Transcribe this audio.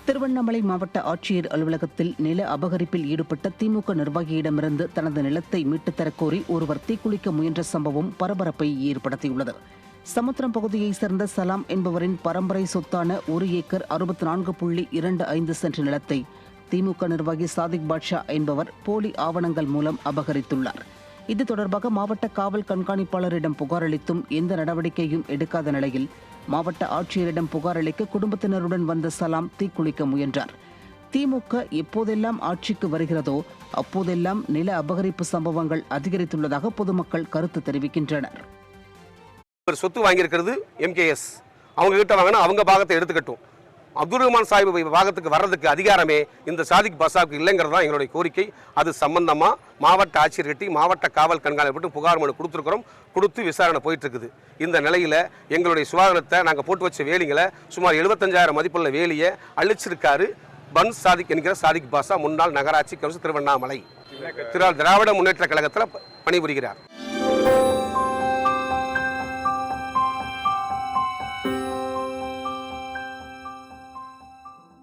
திருவண்ணாமலை மாவட்ட ஆட்சியர் அலுவலகத்தில் நில அபகரிப்பில் ஈடுபட்ட திமுக நிர்வாகியிடமிருந்து தனது நிலத்தை மீட்டுத் தரக்கோரி ஒருவர் தீக்குளிக்க முயன்ற சம்பவம் பரபரப்பை ஏற்படுத்தியுள்ளது. சமுத்திரம் பகுதியைச் சேர்ந்த சலாம் என்பவரின் பரம்பரை சொத்தான 1 ஏக்கர் 64.25 சென்ட் நிலத்தை திமுக நிர்வாகி சாதிக் பாட்ஷா என்பவர் போலி ஆவணங்கள் மூலம் அபகரித்துள்ளார். இது தொடர்பாக மாவட்ட காவல் கண்காணிப்பாளரிடம் புகார் அளித்தும் எந்த நடவடிக்கையும் எடுக்காத நிலையில் மாவட்ட ஆட்சியரிடம் புகார் அளிக்க குடும்பத்தினருடன் வந்த சலாம் தீக்குளிக்க முயன்றார். திமுக எப்போதெல்லாம் ஆட்சிக்கு வருகிறதோ அப்போதெல்லாம் நில அபகரிப்பு சம்பவங்கள் அதிகரித்துள்ளதாக பொதுமக்கள் கருத்து தெரிவிக்கின்றனர். சொத்து வாங்கியிருக்கிறது MKS, அவங்க கிட்ட வாங்கினா அவங்க பாகத்தை எடுத்துக்கட்டும். அப்துல் ரஹ்மான் சாஹிப் பாகத்துக்கு வர்றதுக்கு அதிகாரமே இந்த சாதிக் பாஷாவுக்கு இல்லைங்கிறது தான் எங்களுடைய கோரிக்கை. அது சம்பந்தமா மாவட்ட ஆட்சியர்கிட்ட மாவட்ட காவல் கண்காணிப்பு புகார் மனு கொடுத்துருக்கிறோம். கொடுத்து விசாரணை போயிட்டு இருக்குது. இந்த நிலையில எங்களுடைய சுகாதாரத்தை நாங்கள் போட்டு வச்ச வேலிங்களை சுமார் 75,000 மதிப்புள்ள வேலியை அழிச்சிருக்காரு பன் சாதிக் என்கிற சாதிக் பாஷா, முன்னாள் நகராட்சி கவுன்சிலர், திருவண்ணாமலை திராவிட முன்னேற்ற கழகத்தில் பணிபுரிகிறார்.